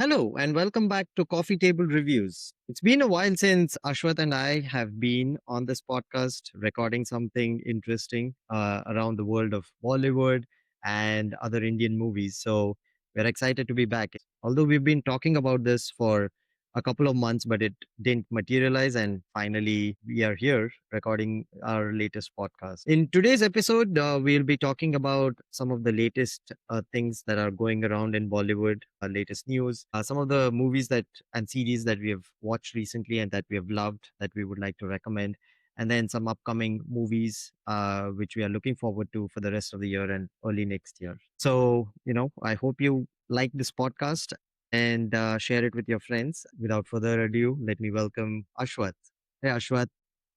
Hello, and welcome back to Coffee Table Reviews. It's been a while since Ashwath and I have been on this podcast recording something interesting around the world of Bollywood and other Indian movies. So we're excited to be back. Although we've been talking about this for a couple of months, but it didn't materialize. And finally, we are here recording our latest podcast. In today's episode, we'll be talking about some of the latest things that are going around in Bollywood, latest news, some of the movies that and series that we have watched recently and that we have loved that we would like to recommend, and then some upcoming movies which we are looking forward to for the rest of the year and early next year. So, I hope you like this podcast and share it with your friends. Without further ado, let me welcome Ashwath. Hey, Ashwath.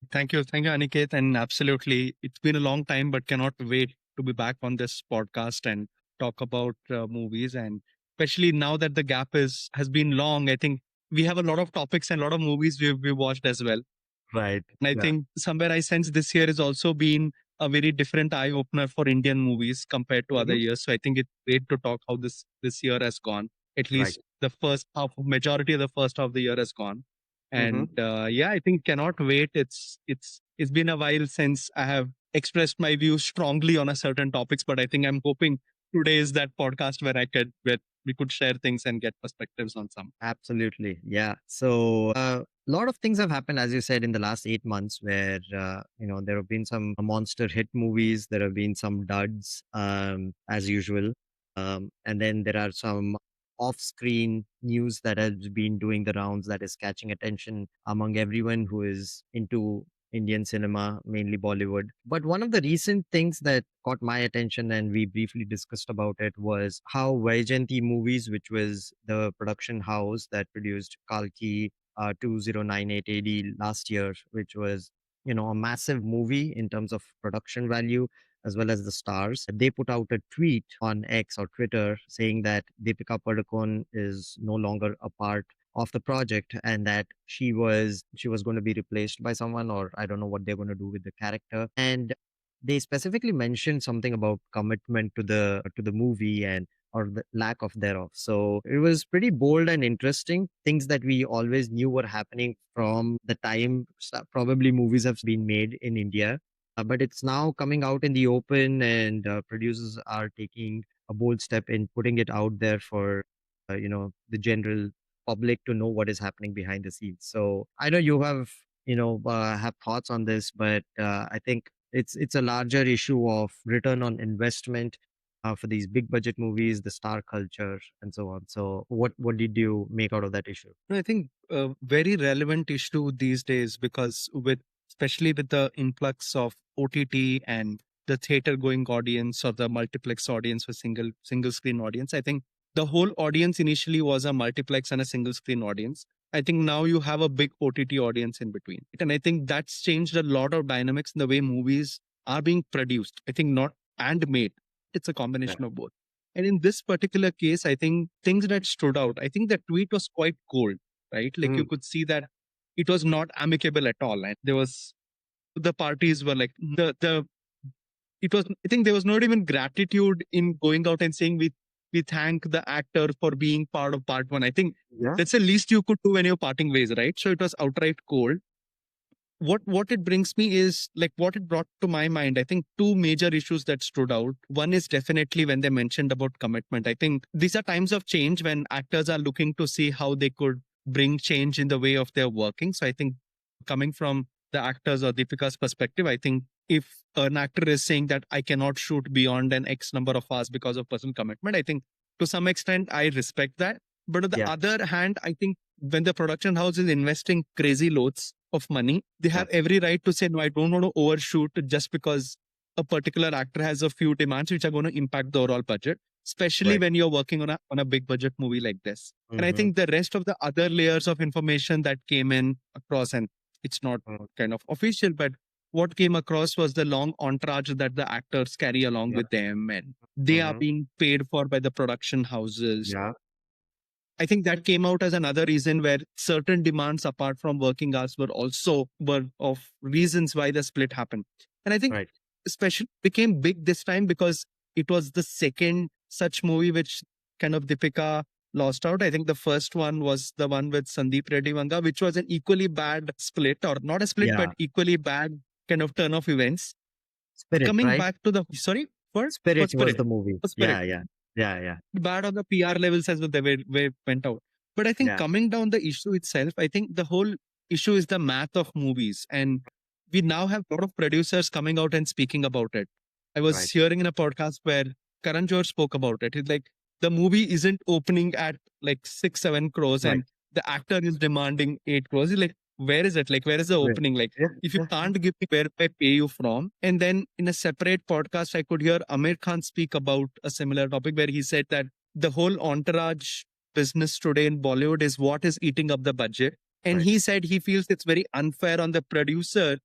Thank you, Aniket. And absolutely, it's been a long time, but cannot wait to be back on this podcast and talk about movies. And especially now that the gap is has been long, I think we have a lot of topics and a lot of movies we watched as well. Right. And I Yeah. think somewhere I sense this year has also been a very different eye opener for Indian movies compared to other Mhm. years. So I think it's great to talk how this year has gone. At Right. least the first half, majority of the first half of the year has gone. Mhm. And yeah, I think cannot wait. It's been a while since I have expressed my views strongly on a certain topics, but I think I'm hoping today is that podcast where we could share things and get perspectives on some. Absolutely. Yeah. So, a lot of things have happened, as you said, in the last 8 months, where, there have been some monster hit movies, there have been some duds, as usual. And then there are some off screen news that has been doing the rounds that is catching attention among everyone who is into Indian cinema, mainly Bollywood. But one of the recent things that caught my attention and we briefly discussed about it was how Vaijayanti Movies, which was the production house that produced Kalki 2098 AD last year, which was, a massive movie in terms of production value as well as the stars. They put out a tweet on X or Twitter saying that Deepika Padukone is no longer a part of the project and that she was going to be replaced by someone, or I don't know what they're going to do with the character. And they specifically mentioned something about commitment to the movie and or the lack of thereof. So it was pretty bold and interesting, things that we always knew were happening from the time probably movies have been made in India. But it's now coming out in the open, and producers are taking a bold step in putting it out there for the general public to know what is happening behind the scenes. So I know you have thoughts on this, but I think it's a larger issue of return on investment for these big budget movies, the star culture, and so on. So what did you make out of that issue? No, I think a very relevant issue these days because especially with the influx of OTT and the theater going audience or the multiplex audience or single screen audience, I think the whole audience initially was a multiplex and a single screen audience. I think now you have a big OTT audience in between. And I think that's changed a lot of dynamics in the way movies are being produced. I think not and made. It's a Yeah. combination of both. And in this particular case, I think things that stood out, I think the tweet was quite cold, right? Like you Mm, could see that it was not amicable at all. And there was, the parties were like, it was, I think there was not even gratitude in going out and saying, we thank the actor for being part of part one. I think yeah. that's the least you could do when you're parting ways, right? So it was outright cold. What it brings me is like what it brought to my mind. I think two major issues that stood out. One is definitely when they mentioned about commitment. I think these are times of change when actors are looking to see how they could bring change in the way of their working. So I think coming from the actors or Deepika's perspective, I think if an actor is saying that I cannot shoot beyond an X number of hours because of personal commitment, I think to some extent I respect that. But on the Yeah. other hand, I think when the production house is investing crazy loads of money, they Yeah. have every right to say, no, I don't want to overshoot just because a particular actor has a few demands which are going to impact the overall budget, especially Right. when you're working on a big budget movie like this. And I Mm-hmm. think the rest of the other layers of information that came in across, and it's not kind of official, but what came across was the long entourage that the actors carry along Yeah. with them, and they are Mm-hmm. being paid for by the production houses. Yeah. I think that came out as another reason where certain demands apart from working hours were of reasons why the split happened. And I think Right. especially became big this time because it was the second such movie which kind of Deepika lost out. I think the first one was the one with Sandeep Reddy Vanga, which was an equally bad split, or not a split, but Yeah. equally bad kind of turn of events. Spirit, Coming right? back to the sorry for Spirit was Spirit, the movie. for Spirit, Yeah, yeah. Yeah, yeah. bad on the PR levels as well, the way it went out. But I think Yeah. coming down the issue itself, I think the whole issue is the math of movies. And we now have a lot of producers coming out and speaking about it. I was Right. hearing in a podcast where Karan Johar spoke about it. It's like the movie isn't opening at like 6, 7 crores Right. and the actor is demanding 8 crores. He's like, where is it? Like, where is the Right. opening? Like, Yeah. if you Yeah. can't give me where I pay you from. And then in a separate podcast, I could hear Amir Khan speak about a similar topic where he said that the whole entourage business today in Bollywood is what is eating up the budget. And Right. he said he feels it's very unfair on the producer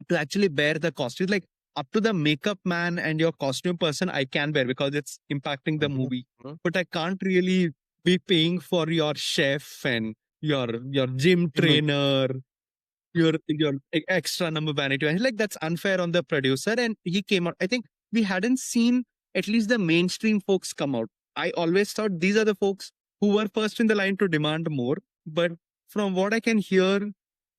to actually bear the cost. It's like up to the makeup man and your costume person, I can bear because it's impacting the Mhm. movie. Mhm. But I can't really be paying for your chef and your gym Mhm. trainer, your extra number vanity. And like that's unfair on the producer. And he came out. I think we hadn't seen at least the mainstream folks come out. I always thought these are the folks who were first in the line to demand more. But from what I can hear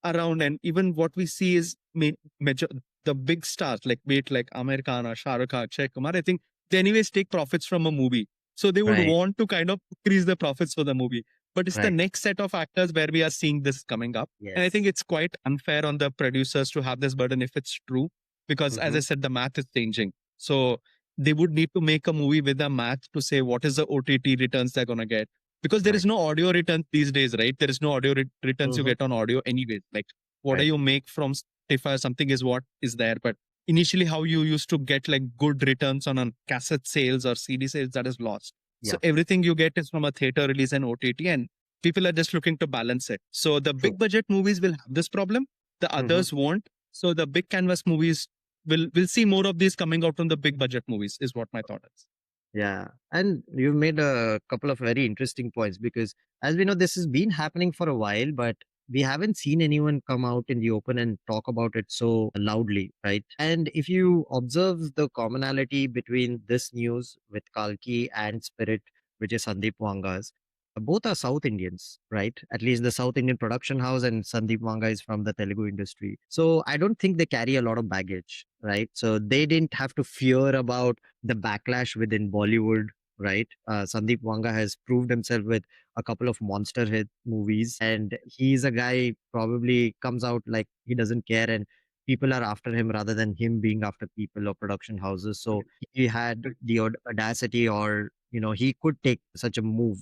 around, and even what we see is major the big stars like wait like Amir Khan or Shah Rukh Khan, Akshay Kumar. I think they anyways take profits from a movie, so they would Right. want to kind of increase the profits for the movie. But it's the Right. next set of actors where we are seeing this coming up. And I think Yes. it's quite unfair on the producers to have this burden if it's true, because as I Mhm. said, the math is changing. So they would need to make a movie with a math to say what is the OTT returns they're going to get. Because there Right. is no audio returns these days, right? There is no audio returns you Mhm. get on audio anyways. Like whatever Right. you make from Spotify or something is what is there. But initially, how you used to get like good returns on a cassette sales or CD sales, that is lost. So Yeah. everything you get is from a theater release and OTT, and people are just looking to balance it. So the True. big budget movies will have this problem, the Mhm. others won't. So the big canvas movies will see more of these coming out from the big budget movies, is what my thought is. Yeah. And you've made a couple of very interesting points because, as we know, this has been happening for a while, but we haven't seen anyone come out in the open and talk about it so loudly, right? And if you observe the commonality between this news with Kalki and Spirit, which is Sandeep Wanga's, both are South Indians, right? At least the South Indian production house and Sandeep Wanga is from the Telugu industry. So I don't think they carry a lot of baggage, right? So they didn't have to fear about the backlash within Bollywood, right? Sandeep Wanga has proved himself with a couple of monster hit movies, and he's a guy probably comes out like he doesn't care, and people are after him rather than him being after people or production houses. So he had the audacity, or he could take such a move,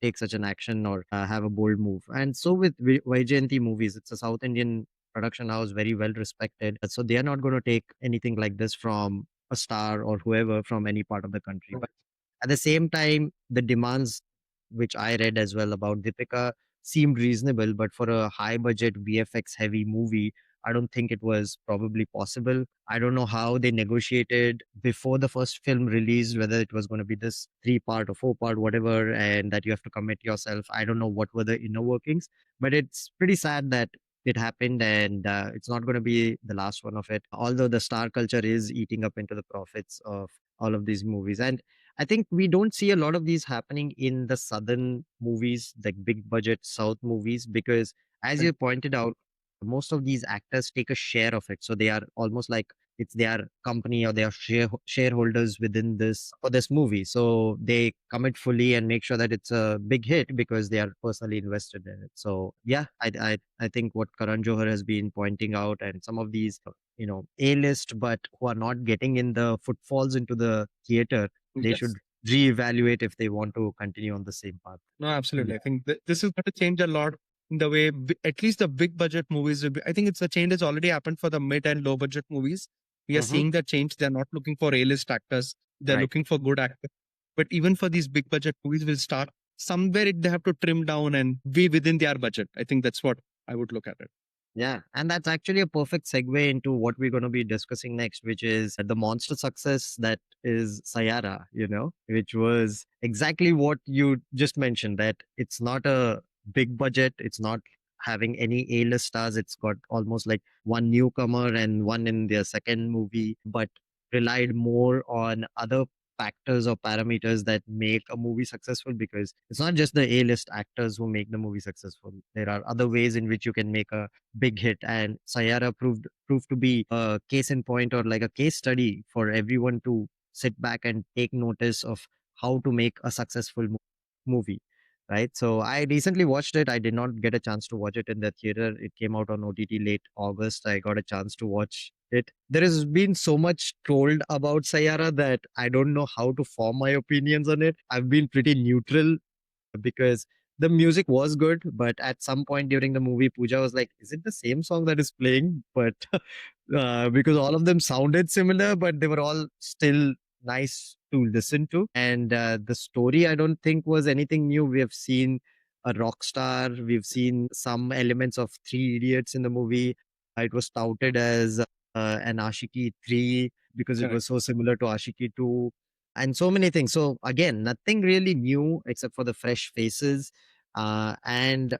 take such an action, or have a bold move. And so with Vaijayanti movies, it's a South Indian production house, very well respected. So they are not going to take anything like this from a star or whoever from any part of the country. But at the same time, the demands, which I read as well about Deepika, seemed reasonable. But for a high budget VFX heavy movie, I don't think it was probably possible. I don't know how they negotiated before the first film released, whether it was going to be this 3 part or 4 part, whatever, and that you have to commit yourself. I don't know what were the inner workings, but it's pretty sad that it happened, and it's not going to be the last one of it. Although the star culture is eating up into the profits of all of these movies. And I think we don't see a lot of these happening in the southern movies, like big budget South movies, because as you pointed out, most of these actors take a share of it. So they are almost like it's their company or their shareholders within this for this movie. So they commit fully and make sure that it's a big hit because they are personally invested in it. So yeah, I think what Karan Johar has been pointing out, and some of these A-list, but who are not getting in the footfalls into the theater, they Yes. should reevaluate if they want to continue on the same path. No, Yeah. absolutely. I think this is going to change a lot in the way, at least the big budget movies will be. I think it's a change that's already happened for the mid and low budget movies. We are Hmm. seeing that change. They're not looking for A-list actors. They're Right. looking for good actors. But even for these big budget movies, will start somewhere they have to trim down and be within their budget. I think that's what I would look at it. Yeah, and that's actually a perfect segue into what we're going to be discussing next, which is the monster success that is Sayara, which was exactly what you just mentioned, that it's not a big budget, it's not having any A-list stars, it's got almost like one newcomer and one in their second movie, but relied more on other factors or parameters that make a movie successful, because it's not just the A-list actors who make the movie successful. There are other ways in which you can make a big hit, and Sayara proved to be a case in point, or like a case study for everyone to sit back and take notice of how to make a successful movie. Right. So I recently watched it. I did not get a chance to watch it in the theater. It came out on OTT late August. I got a chance to watch it. There has been so much told about Sayara that I don't know how to form my opinions on it. I've been pretty neutral because the music was good, but at some point during the movie, Pooja was like, "Is it the same song that is playing?" But because all of them sounded similar, but they were all still nice to listen to. And the story, I don't think, was anything new. We have seen a rock star, we've seen some elements of Three Idiots in the movie. It was touted as an Ashiki 3 because it Correct. was so similar to Ashiki 2 and so many things. So again, nothing really new except for the fresh faces and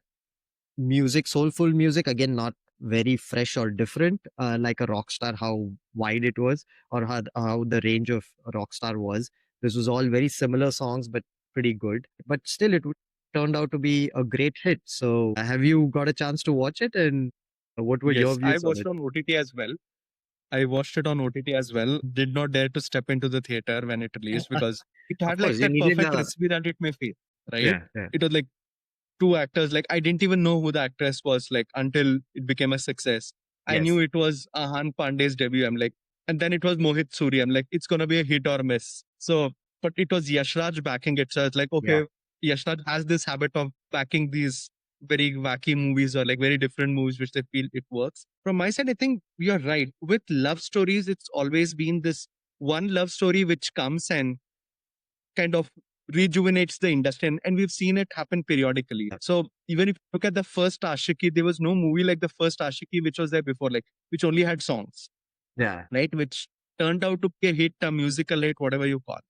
music, soulful music. Again, not very fresh or different, like a Rockstar, how wide it was, or how the range of a Rockstar was. This was all very similar songs, but pretty good. But still, turned out to be a great hit. So, have you got a chance to watch it? And what were your Yes, I views on watched it? it on OTT as well. I watched it on OTT as well. Did not dare to step into the theater when it released because it Of had like course, you that needed perfect a recipe that it may face, right? yeah, yeah, It was like two actors. Like I didn't even know who the actress was like until it became a success. I knew yes, it was Ahan Pandey's debut. I'm like, and then it was Mohit Suri. I'm like, it's gonna be a hit or miss. So, but it was Yashraj backing it. So it's like, yeah, okay, Yashraj has this habit of backing these very wacky movies or like very different movies which they feel it works. From my side, I think you're right. With love stories, it's always been this one love story which comes and kind of rejuvenates the industry, and we've seen it happen periodically. So even if you look at the first Ashiki, there was no movie like the first Ashiki which was there before, like which only had songs, yeah, right? Which turned out to be a hit, a musical hit, whatever you call,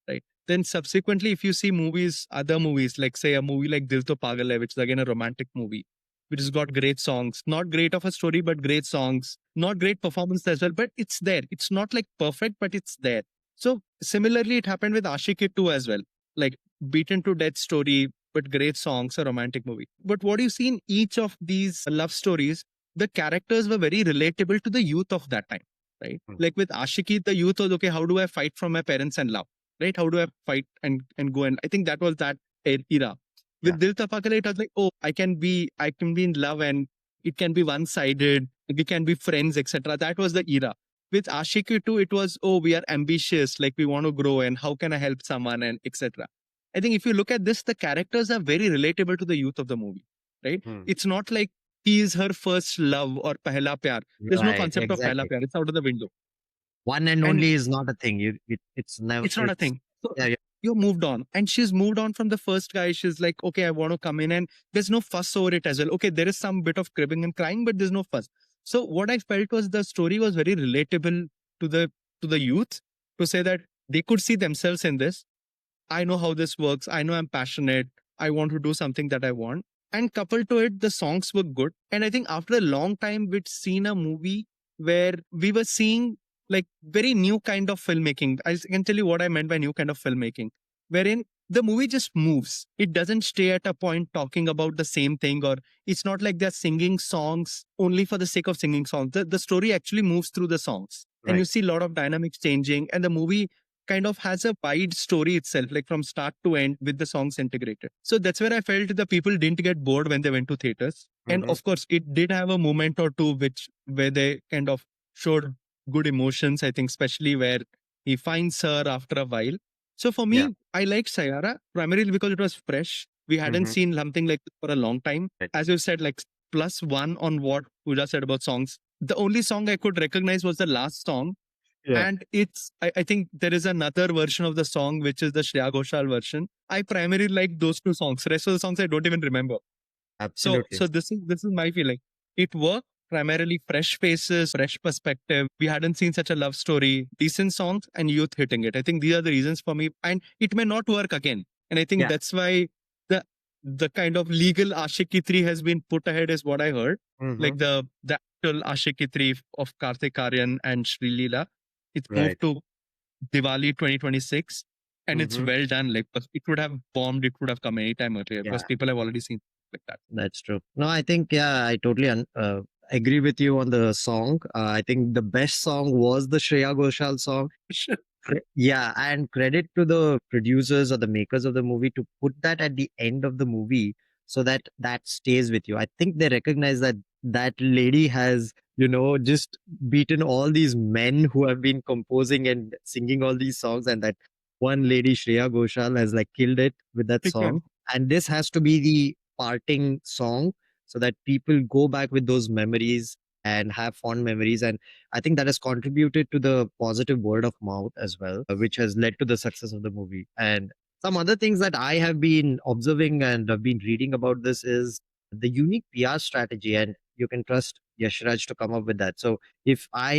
right? Then subsequently, if you see movies, other movies, like say a movie like Dil To Pagal Hai, which is again a romantic movie, which has got great songs, not great of a story, but great songs, not great performance as well, but it's there. It's not like perfect, but it's there. So similarly, it happened with Ashiki 2 as well, like beaten to death story, but great songs, a romantic movie. But what you see in each of these love stories, the characters were very relatable to the youth of that time, right? mm, Like with Ashiki, the youth was okay, how do I fight from my parents and love? Right? How do I fight and go? And I think that was that era. yeah, With Dil Tapakale, it was like, oh, I can be in love and it can be one-sided, we can be friends, etc. That was the era. With Ashiki too, it was, oh, we are ambitious, like we want to grow and how can I help someone and etc. I think if you look at this, the characters are very relatable to the youth of the movie, right? mm, It's not like he is her first love or pehla pyar. There's no right, concept of pehla exactly. pyar. It's out of the window. One and And only is not a thing. It's never. it's not a It's thing. So yeah, yeah, you moved on. And she's moved on from the first guy. She's like, okay, I want to come in. And there's no fuss over it as well. Okay, there is some bit of cribbing and crying, but there's no fuss. So what I felt was the story was very relatable to the youth, to say that they could see themselves in this. I know how this works. I know I'm passionate. I want to do something that I want. And coupled to it, the songs were good. And I think after a long time, we'd seen a movie where we were seeing like very new kind of filmmaking. I can tell you what I meant by new kind of filmmaking, wherein the movie just moves. It doesn't stay at a point talking about the same thing, or it's not like they're singing songs only for the sake of singing songs. The story actually moves through the songs. And you right. see a lot of dynamics changing, and the movie kind of has a wide story itself, like from start to end with the songs integrated. So that's where I felt the people didn't get bored when they went to theaters. And Mm-hmm. of course, it did have a moment or two where they kind of showed good emotions. I think especially where he finds her after a while. So for Yeah. me, I liked Sayara primarily because it was fresh. We hadn't Mm-hmm. seen something like this for a long time. Right. As you said, like +1 on what Pooja said about songs. The only song I could recognize was the last song, Yeah. and I think there is another version of the song, which is the Shreya Ghoshal version. I primarily like those two songs. Rest of the songs I don't even remember. Absolutely. So this is my feeling. It worked primarily fresh faces, fresh perspective. We hadn't seen such a love story, decent songs, and youth hitting it. I think these are the reasons for me. And it may not work again. And I think Yeah. that's why the the kind of legal Ashiki 3 has been put ahead, is what I heard. Mm-hmm. Like the actual Ashiki 3 of Karthik Aryan and Sri Leela. It's Right. moved to Diwali 2026, and it's Hmm. well done. Like, but it would have bombed, it would have come anytime earlier because Yeah, people have already seen like that. that's true. No, I think, yeah, I totally agree with you on the song. I think the best song was the Shreya Ghoshal song. Yeah, and credit to the producers or the makers of the movie to put that at the end of the movie so that that stays with you. I think they recognize that that lady has, just beaten all these men who have been composing and singing all these songs, and that one lady, Shreya Ghoshal, has like killed it with that Yeah. song. And this has to be the parting song so that people go back with those memories and have fond memories. And I think that has contributed to the positive word of mouth as well, which has led to the success of the movie. And some other things that I have been observing and have been reading about this is the unique PR strategy, and you can trust Yashraj to come up with that. So if I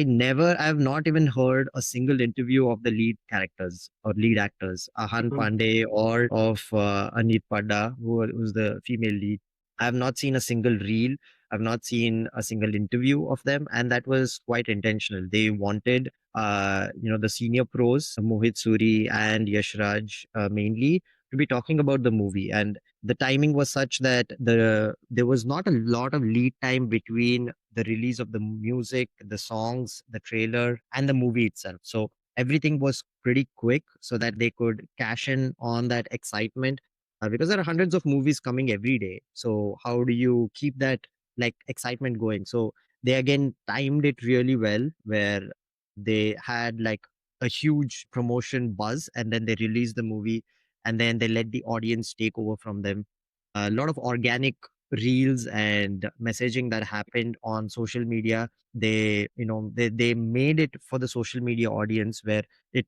have not even heard a single interview of the lead characters or lead actors, Ahan Mhm. Pandey or of Anit Padda, who's the female lead. I have not seen a single reel. I've not seen a single interview of them, and that was quite intentional. They wanted, the senior pros, Mohit Suri and Yashraj, mainly to be talking about the movie, and the timing was such that there was not a lot of lead time between the release of the music, the songs, the trailer, and the movie itself. So everything was pretty quick, so that they could cash in on that excitement. Because there are hundreds of movies coming every day. So how do you keep that like excitement going? So they again timed it really well, where they had like a huge promotion buzz, and then they released the movie, and then they let the audience take over from them. A lot of organic reels and messaging that happened on social media. They made it for the social media audience, where it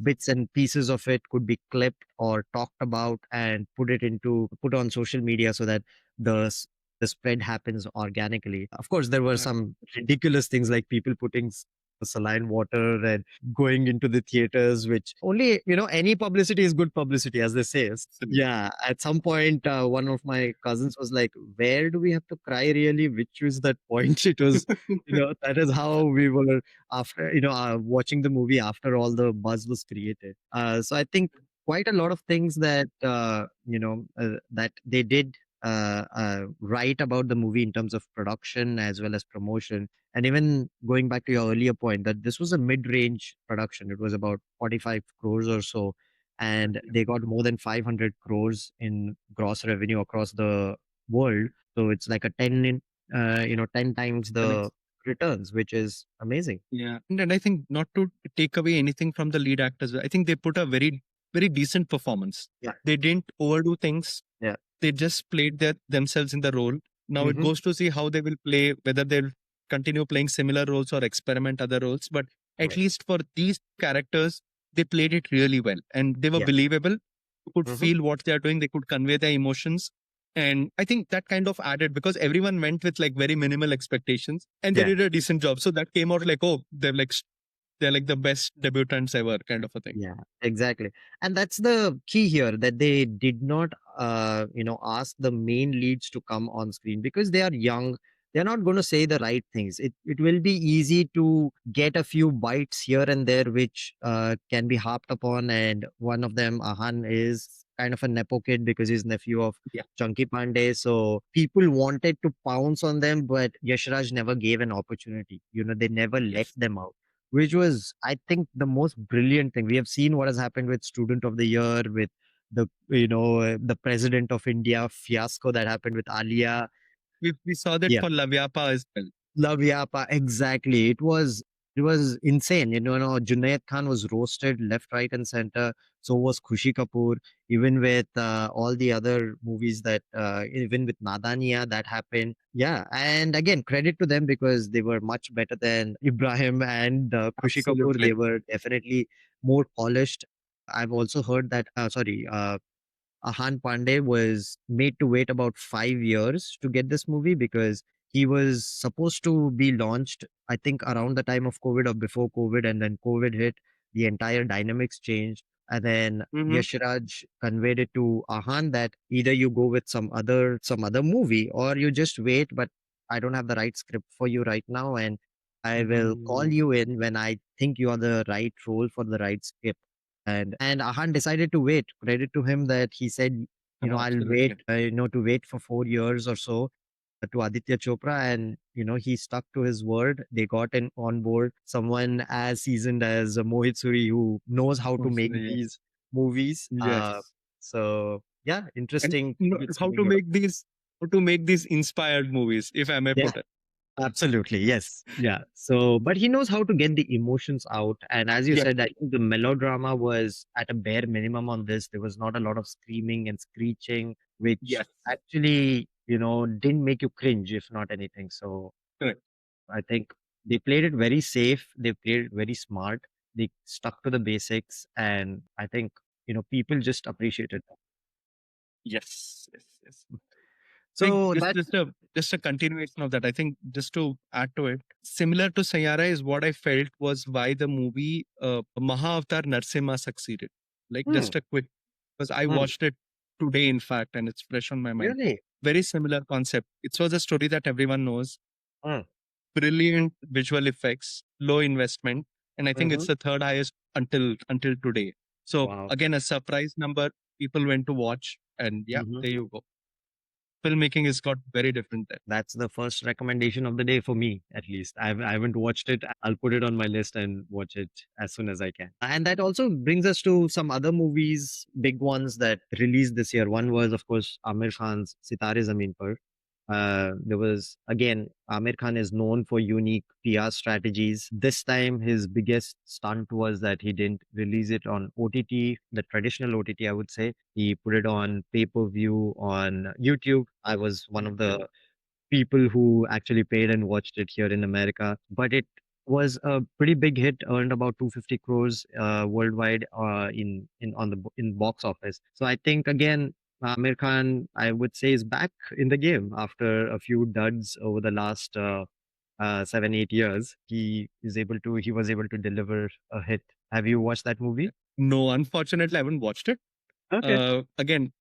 bits and pieces of it could be clipped or talked about and put on social media, so that the s- the spread happens organically. Of course, there were Yeah. some ridiculous things like people putting saline water and going into the theaters, which only, any publicity is good publicity, as they say. Absolutely. Yeah, at some point, one of my cousins was like, where do we have to cry really? Which was that point? It was, that is how we were after, watching the movie after all the buzz was created. So I think quite a lot of things that, that they did write about the movie in terms of production as well as promotion. And even going back to your earlier point, that this was a mid-range production. It was about 45 crores or so, and they got more than 500 crores in gross revenue across the world. So it's like a 10 times the returns, which is amazing. Yeah, and I think not to take away anything from the lead actors, I think they put a very, very decent performance. Yeah. They didn't overdo things. Yeah. They just played themselves in the role. Now it Hmm. goes to see how they will play, whether they'll continue playing similar roles or experiment other roles. But at Right. least for these characters, they played it really well and they were Yeah. believable. You could Hmm. feel what they are doing. They could convey their emotions. And I think that kind of added because everyone went with like very minimal expectations and they Yeah. did a decent job. So that came out like, oh, they're like the best debutants ever, kind of a thing. Yeah, exactly. And that's the key here, that they did not, ask the main leads to come on screen because they are young. They're not going to say the right things. It will be easy to get a few bites here and there, which can be harped upon. And one of them, Ahan, is kind of a nepo kid because he's nephew of Yeah. Chunky Pandey. So people wanted to pounce on them, but Yashraj never gave an opportunity. They never let Yes. them out, which was, I think, the most brilliant thing. We have seen what has happened with Student of the Year, with the President of India fiasco that happened with Alia. We saw that Yeah, for Lavyapa as well. Love Yapa, exactly. It was insane. Junaid Khan was roasted left, right, and center. So was Khushi Kapoor. Even with all the other movies even with Nadaniya, that happened. Yeah, and again, credit to them because they were much better than Ibrahim and Khushi Kapoor. Absolutely. They were definitely more polished. I've also heard that. Sorry, Ahan Pandey was made to wait about 5 years to get this movie because he was supposed to be launched, I think, around the time of COVID or before COVID, and then COVID hit. The entire dynamics changed, and then Hmm. Yashraj conveyed it to Ahan that either you go with some other movie or you just wait, but I don't have the right script for you right now, and I will call Mm, you in when I think you are the right role for the right script. And Ahan decided to wait. Credit to him that he said, I'll wait, absolutely. to wait for 4 years or so to Aditya Chopra, and he stuck to his word. They got in on board someone as seasoned as Mohit Suri, who knows how to make Mostly, these movies. yes. So yeah, And interesting bits how coming to out of. make these inspired movies, if I may Yeah, put it. absolutely. Yes. Yeah. So, but he knows how to get the emotions out. And as you Yes, said, I think the melodrama was at a bare minimum on this. There was not a lot of screaming and screeching, which yes, actually, didn't make you cringe, if not anything. So correct. I think they played it very safe. They played it very smart. They stuck to the basics. And I think, people just appreciated that. Yes, yes, yes. Like So that, just a continuation of that. I think just to add to it, similar to Sayara is what I felt was why the movie Maha Avatar Narsimha succeeded. Like hmm, just a quick, because I hmm, watched it today, in fact, and it's fresh on my mind. really? Very similar concept. It was a story that everyone knows. Hmm, Brilliant visual effects, low investment, and I think hmm. it's the third highest until today. So Wow. again, a surprise number. People went to watch, and yeah, Mm-hmm. there you go. Filmmaking has got very different there. That's the first recommendation of the day for me, at least. I haven't watched it. I'll put it on my list and watch it as soon as I can. And that also brings us to some other movies, big ones that released this year. One was, of course, Amir Khan's Sitare Zameen Par. There was, again, Amir Khan is known for unique PR strategies. This time, his biggest stunt was that he didn't release it on OTT, the traditional OTT, I would say. He put it on pay per view on YouTube. I was one of Okay. the people who actually paid and watched it here in America. But it was a pretty big hit, earned about 250 crores worldwide in box office. So I think again, Amir Khan, I would say, is back in the game after a few duds over the last 7, 8 years. He was able to deliver a hit. Have you watched that movie? No, unfortunately, I haven't watched it. Okay. Again,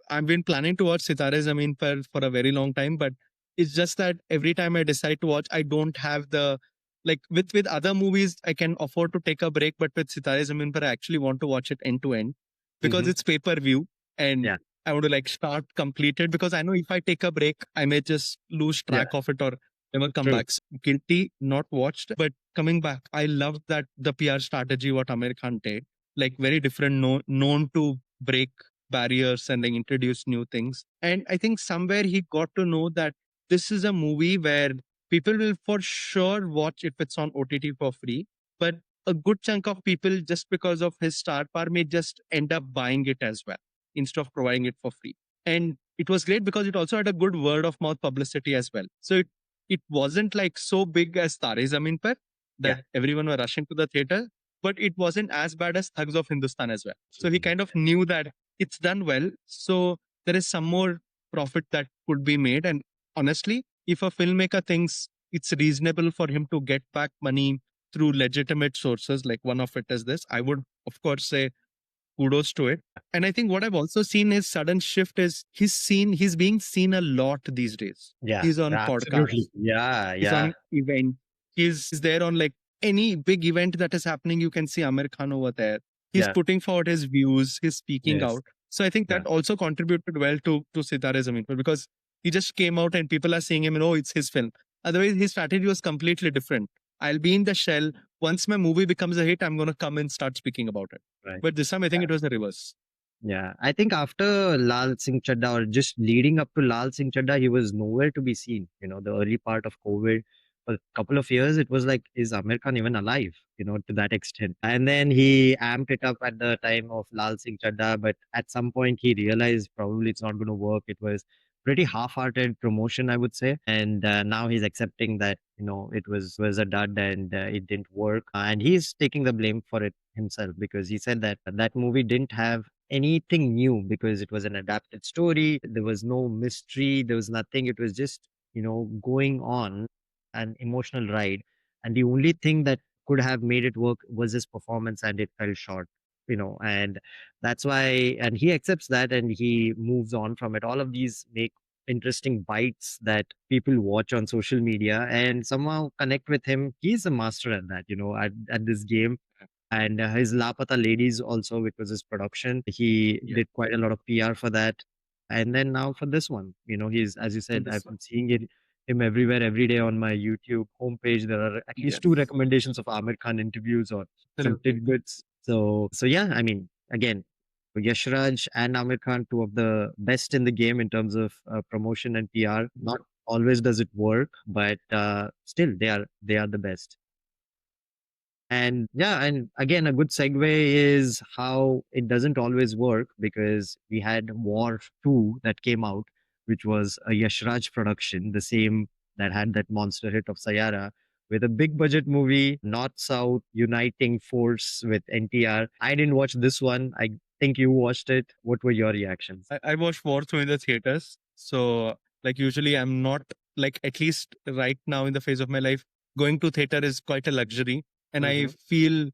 I've been planning to watch Sitare Zameen Par for a very long time, but it's just that every time I decide to watch, I don't have the like with other movies, I can afford to take a break, but with Sitare Zameen Par, I actually want to watch it end to end because Hmm. it's pay per view and Yeah. I want to like start complete it because I know if I take a break, I may just lose Yeah. track of it or never come True. back. So, guilty, not watched, but coming back, I love that the PR strategy what American Khan did, like very different, known to break barriers and like introduce new things. And I think somewhere he got to know that this is a movie where people will for sure watch if it's on OTT for free. But a good chunk of people, just because of his star power, may just end up buying it as well instead of providing it for free. And it was great because it also had a good word of mouth publicity as well. So it wasn't like so big as Tare Zameen Par Yeah. that everyone were rushing to the theater, but it wasn't as bad as Thugs of Hindustan as well. So he kind of knew that it's done well. So there is some more profit that could be made. And honestly, if a filmmaker thinks it's reasonable for him to get back money through legitimate sources, like one of it is this, I would, of course, say kudos to it. And I think what I've also seen is sudden shift is he's being seen a lot these days. Yeah. He's on Absolutely. podcasts, Yeah. he's Yeah. on event, he's there on like any big event that is happening, you can see Amir Khan over there. He's Yeah. putting forward his views, he's speaking Yes. out. So I think Yeah. that also contributed well to Sitare Zameen Par because he just came out and people are seeing him and oh, it's his film. Otherwise, his strategy was completely different. I'll be in the shell. Once my movie becomes a hit, I'm going to come and start speaking about it. Right. But this time, I think it was the reverse. Yeah, I think after Lal Singh Chadda or just leading up to Lal Singh Chadda, he was nowhere to be seen. The early part of COVID, for a couple of years, it was like, is Amir Khan even alive? To that extent. And then he amped it up at the time of Lal Singh Chadda, but at some point he realized probably it's not going to work. It was pretty half-hearted promotion, I would say. And now he's accepting that, it was a dud and it didn't work. And he's taking the blame for it himself because he said that that movie didn't have anything new because it was an adapted story. There was no mystery. There was nothing. It was just, going on an emotional ride. And the only thing that could have made it work was his performance, and it fell short. And that's why, and he accepts that and he moves on from it. All of these make interesting bites that people watch on social media and somehow connect with him. He's a master at that, at this game. And his Lapata Ladies also, which was his production, he did quite a lot of PR for that. And then now for this one, he's, as you said, I've been seeing him everywhere, every day on my YouTube homepage. There are at least two recommendations of Amir Khan interviews or some tidbits. So yeah, I mean, again, Yashraj and Amir Khan, two of the best in the game in terms of promotion and PR. Not always does it work, but still they are the best. And yeah, and again, a good segue is how it doesn't always work, because we had War 2 that came out, which was a Yashraj production, the same that had that monster hit of Sayara, with a big budget movie, North South uniting force with NTR. I didn't watch this one. I think you watched it. What were your reactions? I watched War 2 in the theaters. So, like, usually I'm not, like, at least right now in the phase of my life, going to theater is quite a luxury. And I feel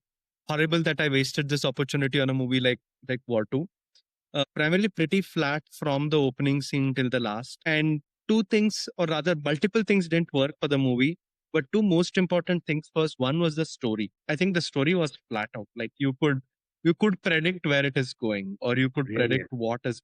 horrible that I wasted this opportunity on a movie like War 2. Primarily pretty flat from the opening scene till the last. And two things, or rather multiple things, didn't work for the movie. But two most important things was, one was the story. I think the story was flat out. Like, you could predict where it is going, or you could Really? predict what is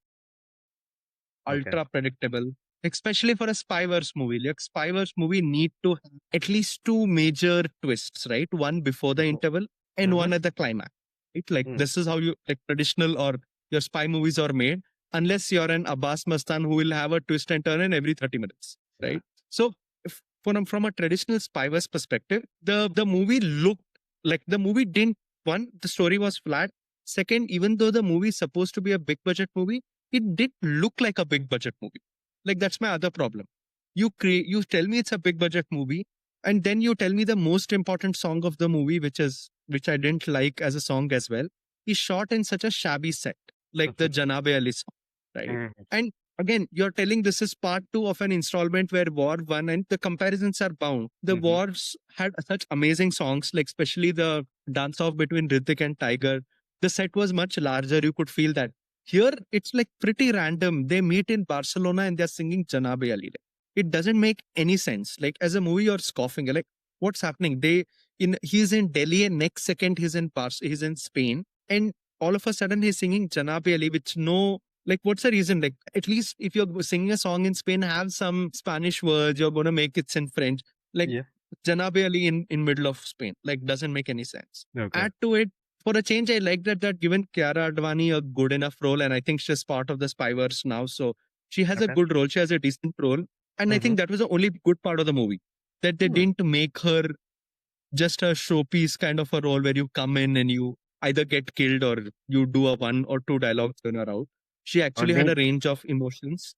Okay. ultra predictable, especially for a spy wars movie. Like, spy wars movie need to have at least two major twists, right? One before the interval and one at the climax. Right? Like, this is how you, like, traditional or your spy movies are made, unless you're an Abbas Mastan who will have a twist and turn in every 30 minutes, right? So if, from a traditional spy wars perspective, the movie looked like, the movie didn't, one, the story was flat. Second, even though the movie is supposed to be a big budget movie, it did look like a big budget movie. Like, that's my other problem. You tell me it's a big budget movie, and then you tell me the most important song of the movie, which I didn't like as a song as well, is shot in such a shabby set, like the Janabe Ali song, right? And again, you're telling this is part two of an installment where War One, and the comparisons are bound. The Wars had such amazing songs, like especially the dance off between Hrithik and Tiger. The set was much larger. You could feel that. Here, it's like pretty random. They meet in Barcelona and they're singing Janabe Ali. It doesn't make any sense. Like, as a movie, you're scoffing. You're like, what's happening? He's in Delhi, and next second he's in Spain, and all of a sudden he's singing Janabe Ali, which no, like, what's the reason? Like, at least if you're singing a song in Spain, have some Spanish words. You're gonna make it in French. Like, Janabe Ali in middle of Spain. Like, doesn't make any sense. Okay. Add to it, for a change, I like that given Kiara Advani a good enough role, and I think she's part of the Spyverse now, so she has a good role. She has a decent role, and I think that was the only good part of the movie, that they didn't make her just a showpiece kind of a role where you come in and you either get killed or you do a one or two dialogues when you're out. She actually had a range of emotions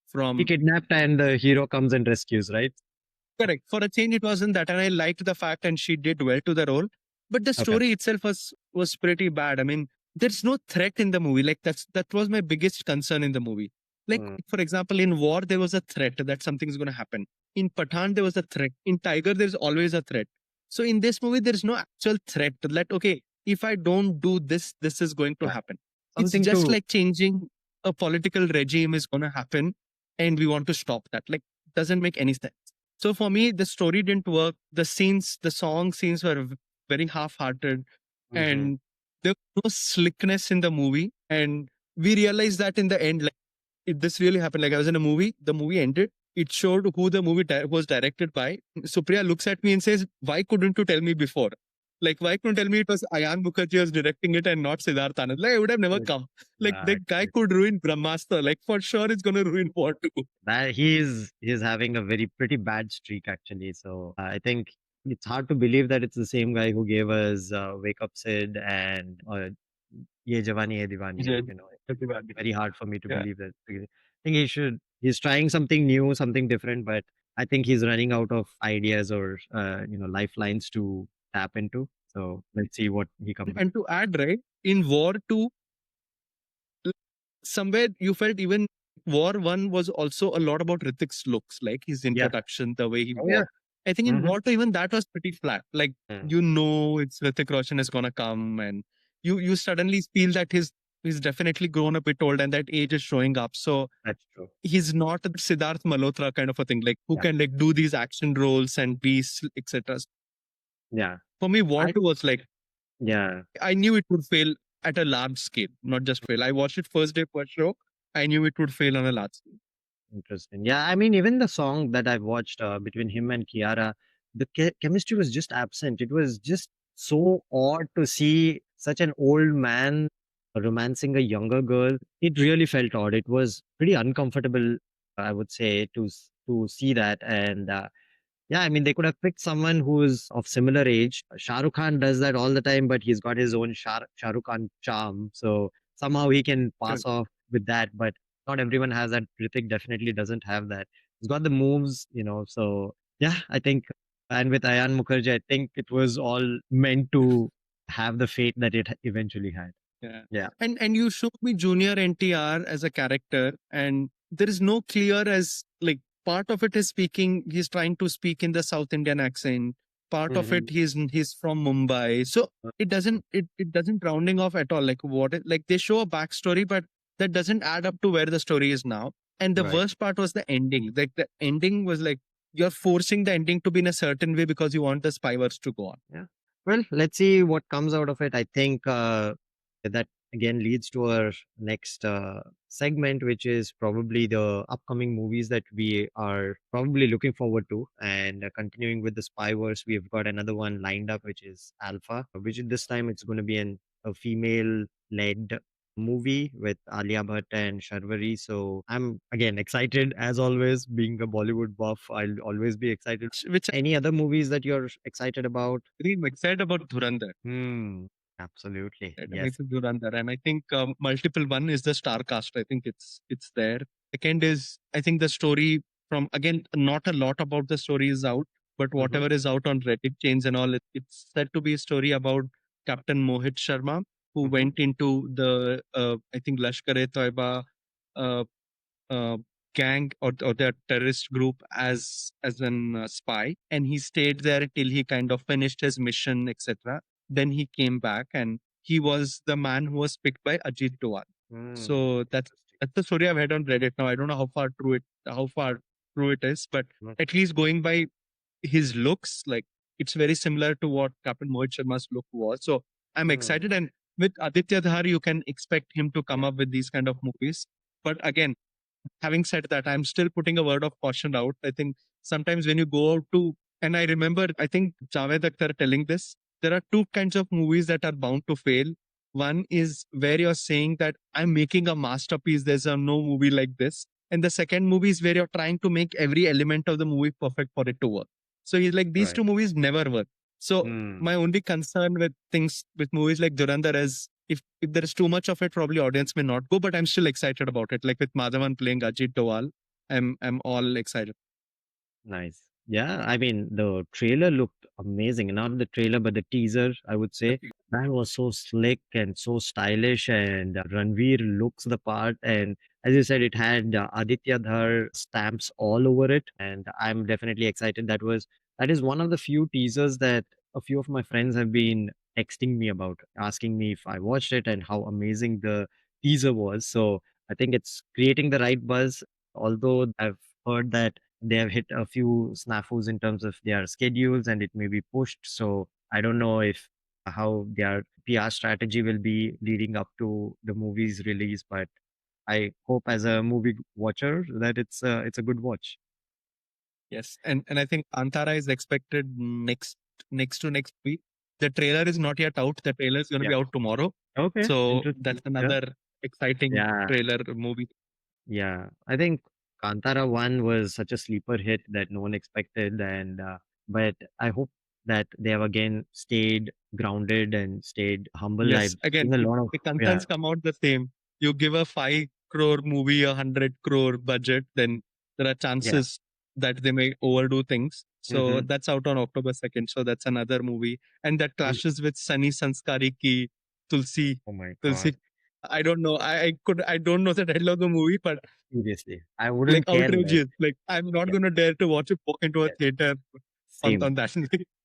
from. He kidnapped and the hero comes and rescues, right? Correct. For a change, it wasn't that, and I liked the fact, and she did well to the role. But the story itself was pretty bad. I mean, there's no threat in the movie. Like, that was my biggest concern in the movie. Like, for example, in War there was a threat that something's going to happen. In Pathan there was a threat. In Tiger there's always a threat. So in this movie there's no actual threat that, okay, if I don't do this, this is going to happen. It's just like changing a political regime is going to happen, and we want to stop that. Like, doesn't make any sense. So for me, the story didn't work. The song scenes were very half-hearted, and there was no slickness in the movie. And we realized that in the end, like, this really happened. Like, I was in a movie, the movie ended. It showed who the movie was directed by. Supriya looks at me and says, "Why couldn't you tell me before? Like, why couldn't you tell me it was Ayan Mukherjee was directing it and not Siddharth Anand? Like, I would have never come. Like, the guy could ruin Brahmastra. Like, for sure, it's going to ruin War 2. That he's having a very pretty bad streak, actually. So I think it's hard to believe that it's the same guy who gave us Wake Up Sid and Ye Jawani Hai Diwani. Very hard for me to believe that. I think he's trying something new, something different, but I think he's running out of ideas or lifelines to tap into. So let's see what he comes. And to add, right, in War 2, somewhere you felt even War 1 was also a lot about Hrithik's looks, like his introduction, the way he walked. I think in War 2, even that was pretty flat. Like, it's Hrithik Roshan is gonna come, and you suddenly feel that his he's definitely grown a bit old, and that age is showing up. So That's true. he's not a Siddharth Malhotra kind of a thing, like who Yeah. can like do these action roles and be etc. Yeah. For me, what I was like, yeah. I knew it would fail at a large scale, not just fail. I watched it first day per show. I knew it would fail on a large scale. Interesting. Yeah, I mean, even the song that I've watched between him and Kiara, the chemistry was just absent. It was just so odd to see such an old man romancing a younger girl. It really felt odd. It was pretty uncomfortable, I would say, to see that. And yeah, I mean, they could have picked someone who's of similar age. Shah Rukh Khan does that all the time, but he's got his own Shah Rukh Khan charm. So somehow he can pass Correct. off with that, but not everyone has that. Hrithik definitely doesn't have that. He's got the moves, So yeah, I think, and with Ayan Mukherjee, I think it was all meant to have the fate that it eventually had. Yeah. Yeah. And you showed me Junior NTR as a character, and there is no clear as like part of it is speaking. He's trying to speak in the South Indian accent. Part of it Hmm. he's from Mumbai, so it doesn't rounding off at all. Like like they show a backstory, but that doesn't add up to where the story is now. And the Right. worst part was the ending. Like the ending was like you're forcing the ending to be in a certain way because you want the spywars to go on. Yeah. Well, let's see what comes out of it. I think that again leads to our next segment, which is probably the upcoming movies that we are probably looking forward to. And continuing with the Spyverse, we've got another one lined up, which is Alpha, which this time it's going to be a female-led movie with Alia Bhatt and Sharvari. So I'm again excited as always. Being a Bollywood buff, I'll always be excited. Which Any other movies that you're excited about? I'm excited about Dhurandhar. Hmm. Absolutely. Right? Yes. Amazing Durandar. And I think multiple one is the star cast. I think it's there. Second is I think the story from again not a lot about the story is out, but Mm-hmm. whatever is out on Reddit chains and all, it's said to be a story about Captain Mohit Sharma who Mm-hmm. went into the I think Lashkar-e-Toiba uh, uh, gang or their terrorist group as an spy, and he stayed there till he kind of finished his mission, etc. Then he came back, and he was the man who was picked by Ajit Doval. Hmm. So Interesting. that's the story I've heard on Reddit. Now I don't know how far true it is, but Mm. at least going by his looks, like it's very similar to what Captain Mohit Sharma's look was. So I'm Hmm. excited, and with Aditya Dhar, you can expect him to come Yeah. up with these kind of movies. But again, having said that, I'm still putting a word of caution out. I think sometimes when you go out to, and I remember, I think Javed Akhtar telling this, there are two kinds of movies that are bound to fail. One is where you're saying that I'm making a masterpiece, there's no movie like this. And the second movie is where you're trying to make every element of the movie perfect for it to work. So he's like, these Right. two movies never work. So Hmm. my only concern with things with movies like Durandar is if there is too much of it, probably audience may not go. But I'm still excited about it. Like with Madhavan playing Ajit Doval, I'm all excited. Nice. Yeah, I mean, the trailer looked amazing. Not the trailer, but the teaser, I would say. That was so slick and so stylish, and Ranveer looks the part. And as you said, it had Aditya Dhar stamps all over it, and I'm definitely excited. That is one of the few teasers that a few of my friends have been texting me about, asking me if I watched it and how amazing the teaser was. So I think it's creating the right buzz. Although I've heard that they have hit a few snafus in terms of their schedules and it may be pushed. So I don't know if how their PR strategy will be leading up to the movie's release, but I hope as a movie watcher that it's a good watch. Yes, and I think Antara is expected next to next week. The trailer is not yet out. The trailer is going to Yeah. be out tomorrow. Okay. So Interesting. that's Yeah. another exciting Yeah. trailer movie. Yeah. I think Kantara 1 was such a sleeper hit that no one expected. And, but I hope that they have again stayed grounded and stayed humble. I've Yes, again, seen a lot of, the yeah, concerns come out the same. You give a 5 crore movie 100 crore budget, then there are yeah. chances that they may overdo things. So Hmm. that's out on October 2nd. So that's another movie. And that clashes with Sunny Sanskari ki Tulsi. Oh my God. Tulsi. I don't know. I don't know the title of the movie, but Seriously. I like wouldn't care less. outrageous. Like I'm not Yeah. gonna dare to watch it walk into a Yeah. theater Same. on that.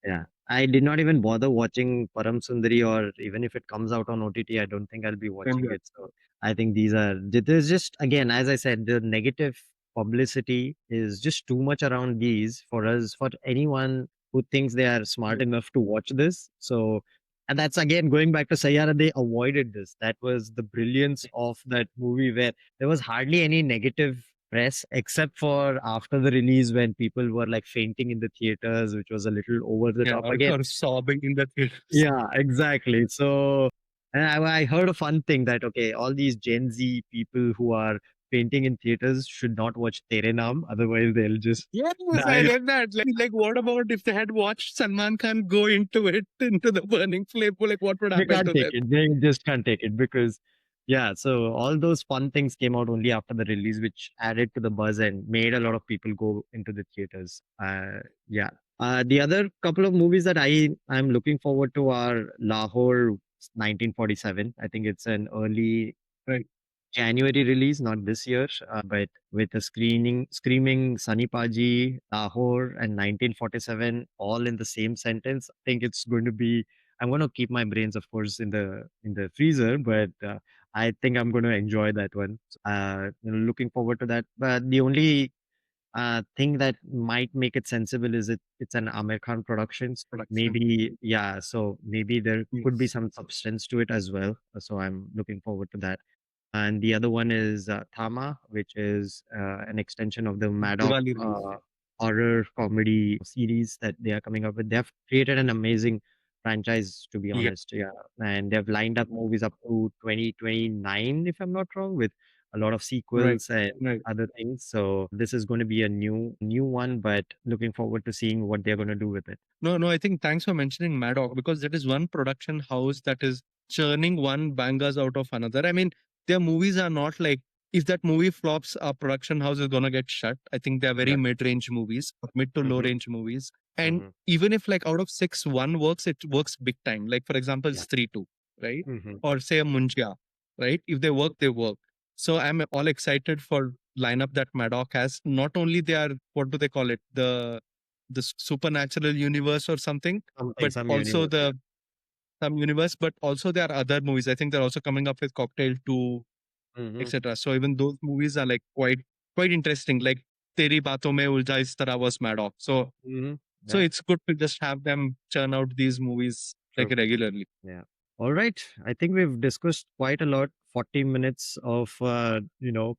Yeah. I did not even bother watching Param Sundari, or even if it comes out on OTT, I don't think I'll be Same watching here. it. So I think there's just, again, as I said, the negative publicity is just too much around these for us, for anyone who thinks they are smart Yeah. enough to watch this. So, and that's again going back to Sayara, they avoided this. That was the brilliance of that movie, where there was hardly any negative press except for after the release when people were like fainting in the theaters, which was a little over the Yeah, top again. or sobbing in the theaters. Yeah, exactly. So, and I heard a fun thing that, okay, all these Gen Z people who are fainting in theaters should not watch Tere Naam, otherwise they'll just Yes, I die. read that. Like, what about if they had watched Salman Khan go into it, into the burning flame? Like, what would They happen can't to take them? it. They just can't take it because, yeah, so all those fun things came out only after the release, which added to the buzz and made a lot of people go into the theaters. Yeah. The other couple of movies that I'm looking forward to are Lahore 1947. I think it's an early Right. January release, not this year, but with a screaming Sunny Paji, Lahore, and 1947 all in the same sentence. I think it's going to be. I'm going to keep my brains, of course, in the freezer, but I think I'm going to enjoy that one. Looking forward to that. But the only thing that might make it sensible is it's an Amir Khan production. So Production. maybe, yeah, so maybe there could be Yes. some substance to it as well. So I'm looking forward to that. And the other one is Thama, which is an extension of the Maddox Diwali release. horror comedy series that they are coming up with. They have created an amazing franchise, to be Yeah. honest. Yeah, and they've lined up movies up to 2029, if I'm not wrong, with a lot of Right. sequels and Right. other things. So this is going to be a new one, but looking forward to seeing what they're going to do with it. No, no, I think thanks for mentioning Maddox because that is one production house that is churning one bangers out of another. I mean, their movies are not like if that movie flops, our production house is gonna get shut. I think they're very Yeah. mid-range movies, mid to Mm-hmm. low-range movies. And Mm-hmm. even if like out of six, one works, it works big time. Like for example, Yeah. Stree 2, right? Mm-hmm. Or say a Munjia, right? If they work, they work. So I'm all excited for lineup that Maddox has. Not only they are, what do they call it? The supernatural universe or something, Something, but some also universe. Yeah. the some universe, but also there are other movies. I think they're also coming up with Cocktail 2, Mm-hmm. etc. So even those movies are like quite interesting. Like Teri Baaton Mein Ulja Is Tarah was Maddox. Mm-hmm. So Yeah. it's good to just have them churn out these movies like True. regularly. Yeah. All right. I think we've discussed quite a lot. 40 minutes of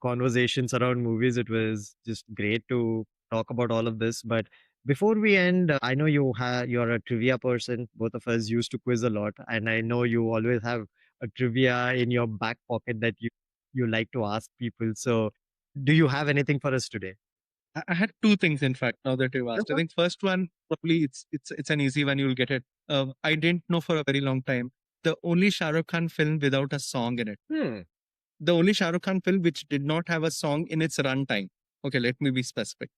conversations around movies. It was just great to talk about all of this. But before we end, I know you're a trivia person. Both of us used to quiz a lot, and I know you always have a trivia in your back pocket that you like to ask people. So, do you have anything for us today? I had two things, in fact, now that you've asked. I Sure. think first one, probably it's an easy one, you'll get it. I didn't know for a very long time. The only Shah Rukh Khan film without a song in it. Hmm. The only Shah Rukh Khan film which did not have a song in its runtime. Okay, let me be specific.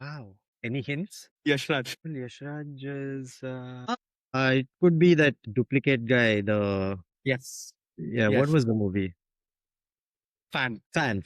Wow. Any hints? Yash Raj. Well, Yashraj is it could be that duplicate guy. The Yes. Yeah, what Yes. was the movie? Fan. Fan.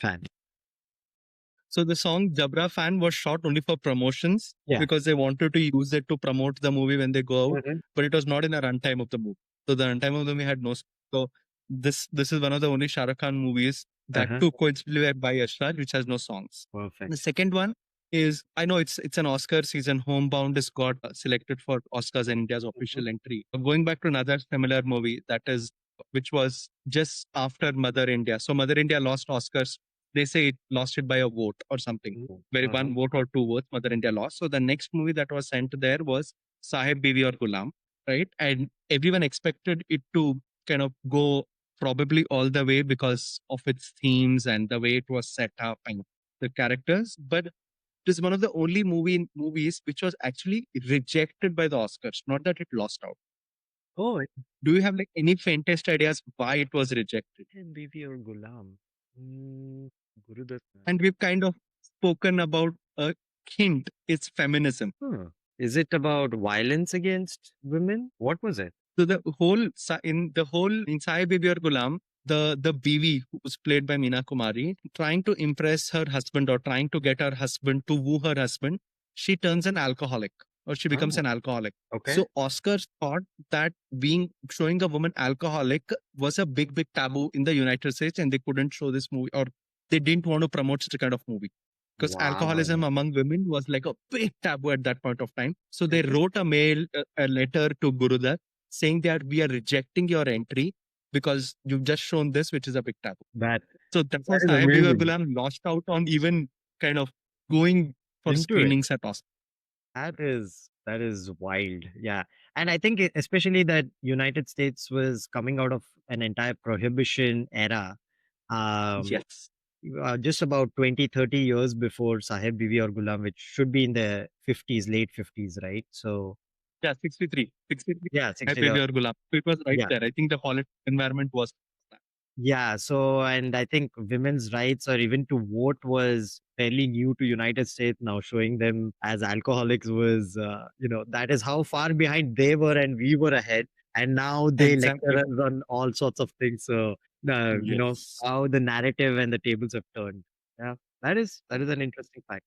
So the song Jabra Fan was shot only for promotions Yeah. because they wanted to use it to promote the movie when they go out, Mhm. but it was not in the runtime of the movie. So the runtime of the movie had no. So this is one of the only Shah Rukh Khan movies that Uh-huh. too coincidentally by Yash Raj, which has no songs. The Perfect. second one is I know it's an Oscar season. Homebound is got selected for Oscars and India's Mhm. official entry. Going back to another similar movie that is which was just after Mother India. So Mother India lost Oscars. They say it lost it by a vote or something. Very Uh-huh. one vote or two votes. Mother India lost. So the next movie that was sent there was Sahib Bibi or Gulam, right? And everyone expected it to kind of go probably all the way because of its themes and the way it was set up and the characters, but it is one of the only movies which was actually rejected by the Oscars. Not that it lost out. Oh, Do you have like any faintest ideas why it was rejected? Bibi or Gulam. Mm, Gurudat. And we've kind of spoken about a hint. It's feminism. Huh. Is it about violence against women? What was it? So the whole in Sai Bibi or Gulam, the Biwi who was played by Meena Kumari, trying to impress her husband or trying to get her husband to woo her husband, she turns an alcoholic. or she becomes Oh, an alcoholic. okay. So Oscars thought that being showing a woman alcoholic was a big taboo in the United States, and they couldn't show this movie, or they didn't want to promote such a kind of movie because alcoholism Wow. among women was like a big taboo at that point of time. So they Interesting. wrote a mail, a letter to Gurudat saying that we are rejecting your entry because you've just shown this, which is a big taboo. That So that's how that is Sahib Bigar amazing. Gulam lost out on even kind of going for Into it. screenings at Oscars. That is wild. Yeah. And I think especially that United States was coming out of an entire prohibition era. Um, Yes. just about 20, 30 years before Sahib Bibi or Gulam, which should be in the 50s, late 50s, right? So, Yeah, 63. 63. yeah, I 60. paid your Gulam. So it was right Yeah. there. I think the political environment was. Yeah, so and I think women's rights or even to vote was fairly new to United States now, showing them as alcoholics was, that is how far behind they were and we were ahead. And now they lecture Exactly. us on all sorts of things. So, Yes. how the narrative and the tables have turned. Yeah, that is an interesting fact.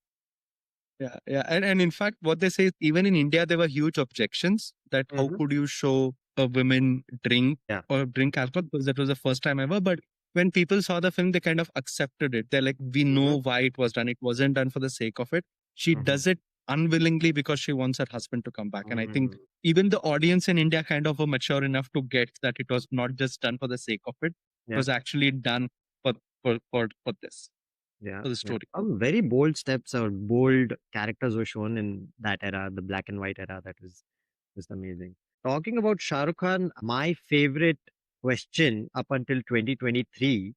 Yeah, yeah. And in fact, what they say is even in India, there were huge objections that how Hmm. could you show a women drink Yeah. or drink alcohol because that was the first time ever. But when people saw the film, they kind of accepted it. They're like, we Hmm. know why it was done. It wasn't done for the sake of it. She Hmm. does it unwillingly because she wants her husband to come back. And I think Mm, even the audience in India kind of were mature enough to get that it was not just done for the sake of it. It yeah. was actually done for for this, Yeah, for the yeah. story. Very bold steps or bold characters were shown in that era, the black and white era. That was just amazing. Talking about Shah Rukh Khan, my favorite question up until 2023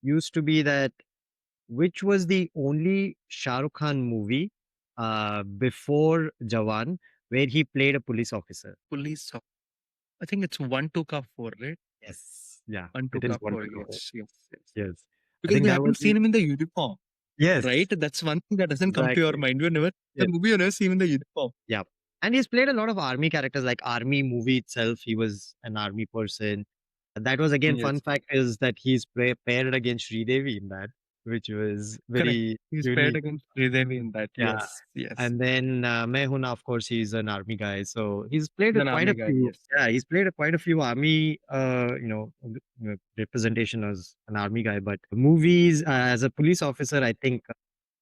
used to be that which was the only Shah Rukh Khan movie before Jawan where he played a police officer? Police. I think it's 1 to 4, right? Yes. Yeah, One to it is cup one for to go. yes, yes, yes. Yes. I Because think we that was haven't seen him in the uniform, yes, right? That's one thing that doesn't come to your exactly. mind. You never the Yes. movie you never see him in the uniform. Yeah. And he's played a lot of army characters, like Army movie itself. He was an army person. That was again fun Yes, fact is that he's paired against Sridevi in that, which was correct. very He's paired unique. against Sridevi in that. Yeah. Yes, yes. And then Mehuna, of course, he's an army guy. So he's played He's with an quite a army guy. few. Yes, Yeah, yes. he's played quite a few army, representation as an army guy. But movies as a police officer, I think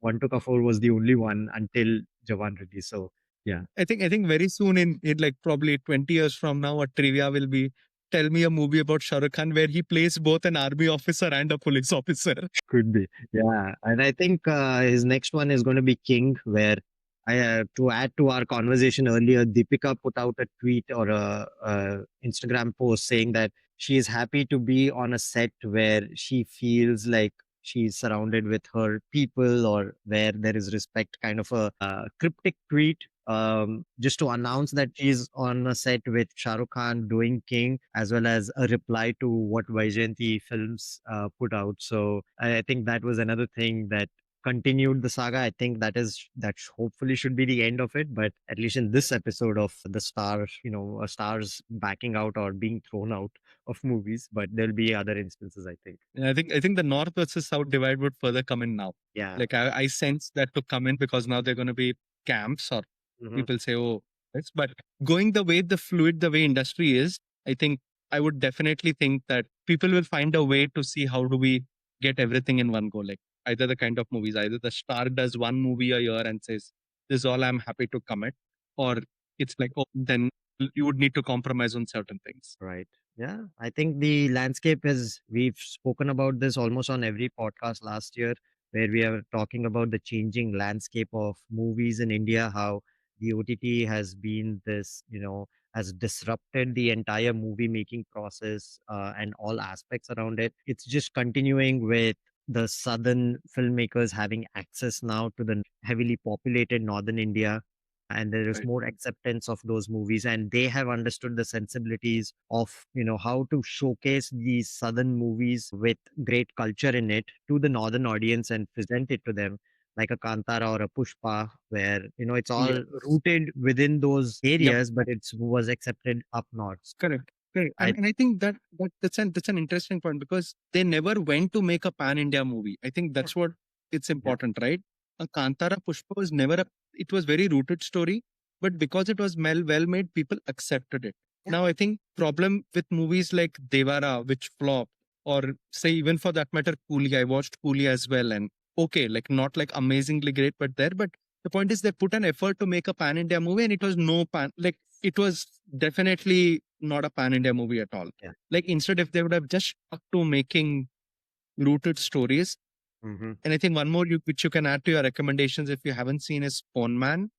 One to Kafour was the only one until Jawan release. So yeah. I think very soon in like probably 20 years from now, a trivia will be tell me a movie about Shah Rukh Khan where he plays both an army officer and a police officer. Could be. Yeah. And I think his next one is going to be King, where to add to our conversation earlier, Deepika put out a tweet or a Instagram post saying that she is happy to be on a set where she feels like she's surrounded with her people or where there is respect, kind of a cryptic tweet. Just to announce that she's on a set with Shah Rukh Khan doing King, as well as a reply to what Vaijayanti Films put out. So I think that was another thing that continued the saga. I think hopefully should be the end of it, but at least in this episode of the star, stars backing out or being thrown out of movies, but there'll be other instances, I think. And I think the North versus South divide would further come in now. Yeah. Like I sense that to come in because now they're going to be camps or Hmm. people say, oh, this. But going the way industry is, I think I would definitely think that people will find a way to see how do we get everything in one go. Like either the kind of movies, either the star does one movie a year and says, this is all I'm happy to commit, or it's like, oh, then you would need to compromise on certain things. Right. Yeah. I think the landscape is, we've spoken about this almost on every podcast last year, where we are talking about the changing landscape of movies in India, how the OTT has been this, has disrupted the entire movie making process and all aspects around it. It's just continuing with the southern filmmakers having access now to the heavily populated northern India, and there is Right. more acceptance of those movies, and they have understood the sensibilities of how to showcase these southern movies with great culture in it to the northern audience and present it to them, like a Kantara or a Pushpa, where it's all Yes. rooted within those Yep. areas, but it was accepted up north. Correct. Correct. I And I think that's an interesting point because they never went to make a pan India movie. I think Yeah. that's what it's Yeah. important, right? A Kantara Pushpa was never a it was very rooted story, but because it was well made, people accepted it. Yeah. Now I think problem with movies like Devara, which flop, or say even for that matter, Coolie. I watched Coolie as well, and okay, like not like amazingly great, but there. But the point is, they put an effort to make a pan India movie, and it was no pan. Like it was definitely not a pan India movie at all. Yeah. Like instead, if they would have just stuck to making rooted stories. Mm-hmm. And I think one more which you can add to your recommendations if you haven't seen is Spawn Man,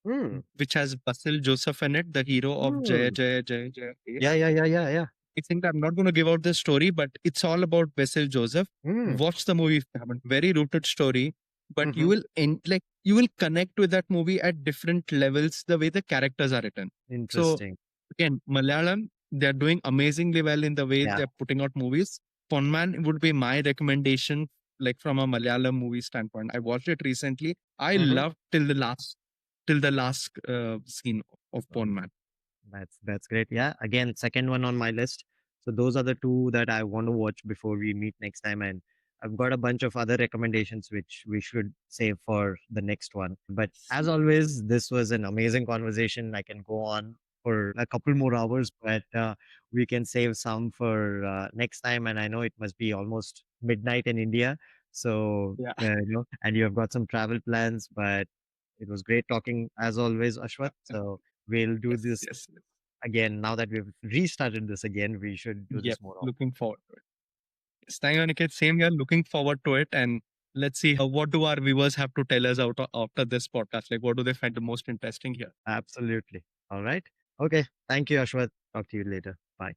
Mm. which has Basil Joseph in it, the hero of Jaya Mm. Jaya Jaya Jaya. Yeah, yeah, yeah, yeah, yeah. I think I'm not going to give out the story, but it's all about Basil Joseph. Mm. Watch the movie if you haven't. Very rooted story, but you Mm-hmm. will like you will connect with that movie at different levels the way the characters are written. So Interesting. again, Malayalam, they're doing amazingly well in the way Yeah. they're putting out movies. Ponman would be my recommendation, like from a Malayalam movie standpoint. I watched it recently. I Mm-hmm. loved till the last scene of Ponman. That's great. Yeah. Again, second one on my list. So those are the two that I want to watch before we meet next time. And I've got a bunch of other recommendations which we should save for the next one. But as always, this was an amazing conversation. I can go on for a couple more hours, but we can save some for next time. And I know it must be almost midnight in India. So, Yeah. and you have got some travel plans, but it was great talking as always, Ashwath. So we'll do Yes. this Yes. again. Now that we've restarted this again, we should do Yep. this more often. Looking forward to it. Yes, thank you, Aniket. Same here. Looking forward to it. And let's see what do our viewers have to tell us after this podcast. Like, what do they find the most interesting here? Absolutely. All right. Okay. Thank you, Ashwath. Talk to you later. Bye.